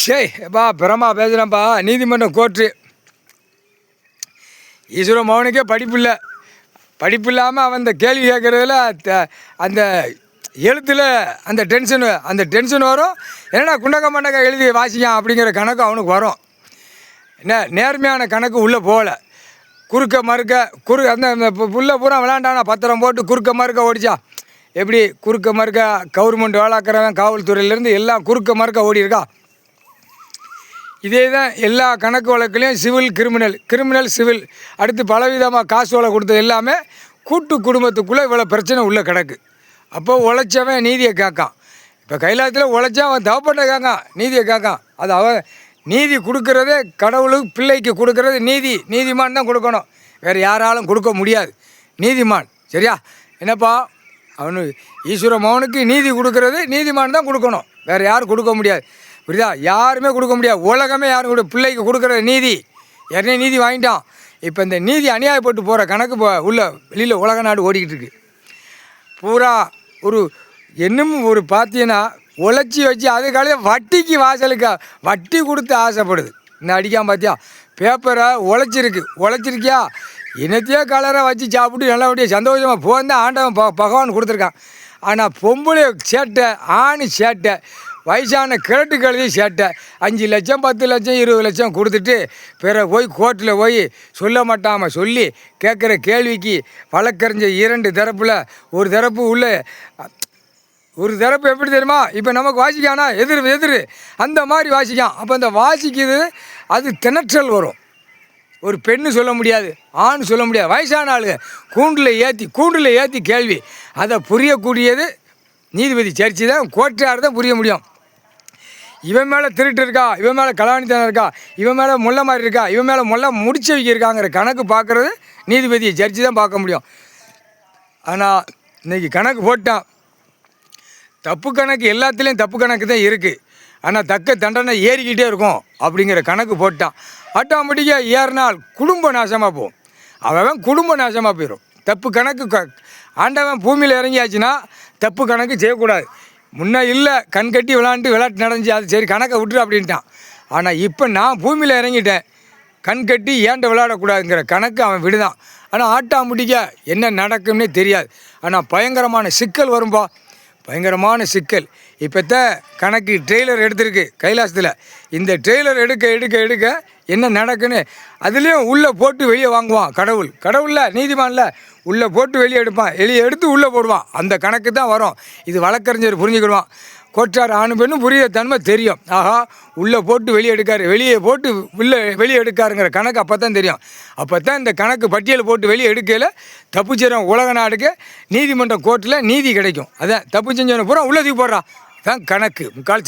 சரி எப்பா பிரமா பேசுகிறேன்ப்பா. நீதிமன்றம் கோர்ட்டு ஈஸ்வர மௌனுக்கே படிப்பு இல்லாமல் அவன் இந்த கேள்வி கேட்குறதுல அந்த எழுத்தில் அந்த டென்ஷன் வரும். என்னடா குண்டக்க மண்டக்க எழுதி வாசிக்கான் அப்படிங்கிற கணக்கு அவனுக்கு வரும். என்ன நேர்மையான கணக்கு உள்ளே போகலை. குறுக்க மறுக்க அந்த புல்லை பூரா விளாண்டானா பத்திரம் போட்டு குறுக்க மறுக்க ஓடிச்சா எப்படி குறுக்க மறுக்க கவர்மெண்ட் வேளாக்கிறவன் காவல்துறையிலேருந்து எல்லாம் குறுக்க மறுக்க ஓடி இருக்கா. இதே தான் எல்லா கணக்கு வழக்குலையும் கிரிமினல் சிவில் அடுத்து பலவிதமாக காசு வழக்கு கொடுத்தது எல்லாமே கூட்டு குடும்பத்துக்குள்ளே இவ்வளோ பிரச்சனை உள்ள கிடக்கு. அப்போ உழைச்சவன் நீதியை கேட்கான். இப்போ கைலாயத்தில் உழைச்சா அவன் தவப்பட்ட கேட்கான், நீதியை கேட்கான். அது அவன் நீதி கொடுக்கறதே கடவுளுக்கு பிள்ளைக்கு கொடுக்கறது நீதிமான் தான் கொடுக்கணும். வேறு யாராலும் கொடுக்க முடியாது. நீதிமான் சரியா? என்னப்பா அவனு ஈஸ்வர மௌனுக்கு நீதி கொடுக்கறது நீதிமான் தான் கொடுக்கணும். வேறு யாரும் கொடுக்க முடியாது. புரியுதா? யாருமே கொடுக்க முடியாது. உலகமே யாரும் பிள்ளைக்கு கொடுக்குற நீதி யாருனே நீதி வாங்கிட்டான். இப்போ இந்த நீதி அநியாயப்பட்டு போகிற கணக்கு வெளியில் உலக நாடு ஓடிக்கிட்டு இருக்கு. பூரா இன்னும் பார்த்தீங்கன்னா உழைச்சி வச்சு அதுக்காலே வட்டிக்கு வட்டி கொடுத்து ஆசைப்படுது. இன்னும் அடிக்காம பார்த்தியா பேப்பரை உழைச்சிருக்கியா இனத்தையே கலரை வச்சு சாப்பிட்டு நல்லபடியாக சந்தோஷமாக போந்தான் ஆண்டவன் பகவான் கொடுத்துருக்கான். ஆனால் பொம்பளை சேட்டை ஆணி சேட்டை வயசான கிழட்டு கழுதி சேட்டை 5 லட்சம் 10 லட்சம் 20 லட்சம் கொடுத்துட்டு போய் கோர்ட்டில் போய் சொல்ல மாட்டாமல் சொல்லி கேட்குற கேள்விக்கு வழக்கறிஞ்ச 2 தரப்பில் ஒரு தரப்பு எப்படி தெரியுமா? இப்போ நமக்கு வாசிக்கானா எதிர் அந்த மாதிரி வாசிக்கான். அப்போ அந்த வாசிக்குது அது திணற்றல் வரும். ஒரு பெண்ணு சொல்ல முடியாது, ஆண் சொல்ல முடியாது. வயசான ஆளுங்க கூண்டில் ஏற்றி கேள்வி அதை புரியக்கூடியது நீதிபதி சர்ச்சி தான், கோர்ட்டார் தான் புரிய முடியும். இவன் மேலே திருட்டு இருக்கா, இவன் மேலே கலாணித்தனம் இருக்கா, இவன் மேலே முல்லை மாதிரி இருக்கா, இவன் மேலே முல்லை முடிச்சு வைக்கிருக்காங்கிற கணக்கு பார்க்குறது நீதிபதியை சர்ச்சி தான் பார்க்க முடியும். ஆனால் இன்றைக்கி கணக்கு போட்டான். தப்பு கணக்கு எல்லாத்துலேயும் தப்பு கணக்கு தான் இருக்குது. ஆனால் தக்க தண்டனை ஏறிக்கிட்டே இருக்கும் அப்படிங்கிற கணக்கு போட்டான். ஆட்டோமேட்டிக்காக ஏறினால் குடும்ப நாசமாக போகும். அவன் குடும்ப நாசமாக போயிடும். தப்பு கணக்கு ஆண்டவன் பூமியில் இறங்கியாச்சுன்னா தப்பு கணக்கு செய்யக்கூடாது. முன்னே இல்லை கண்கட்டி விளையாட்டு நடந்துச்சு, அது சரி கணக்கை விட்டுரு அப்படின்ட்டான். ஆனால் இப்போ நான் பூமியில் இறங்கிட்டேன், கண்கட்டி ஏன்ட்ட விளையாடக்கூடாதுங்கிற கணக்கு அவன் விடுதான். ஆனால் ஆட்டோமேட்டிக்கா என்ன நடக்கும்னே தெரியாது. ஆனால் பயங்கரமான சிக்கல் வரும்பா, பயங்கரமான சிக்கல். இப்போத்தான் கணக்கு ட்ரெய்லர் எடுத்திருக்கு கைலாசத்தில். இந்த ட்ரெய்லர் எடுக்க என்ன நடக்குன்னு அதுலேயும் உள்ளே போட்டு வெளியே வாங்குவான். கடவுளில் நீதிமானில் உள்ளே போட்டு வெளியே எடுத்து உள்ளே போடுவான். அந்த கணக்கு தான் வரும். இது வழக்கறிஞர் புரிஞ்சுக்கிடுவான். கோட்டார் ஆணு பெண்ணும் புரிய தன்மை தெரியும். ஆஹா உள்ளே போட்டு வெளியே எடுக்காருங்கிற கணக்கு அப்போ தான் தெரியும். அப்போ தான் இந்த கணக்கு பட்டியல் போட்டு வெளியே எடுக்கையில் தப்பு செய்கிறவன் உலக நாடுக்கு நீதிமன்றம் கோர்ட்டில் நீதி கிடைக்கும். அதான் தப்பு செஞ்சவனை பூரா உள்ளதுக்கு போடுறான் தான் கணக்கு. முக்கால்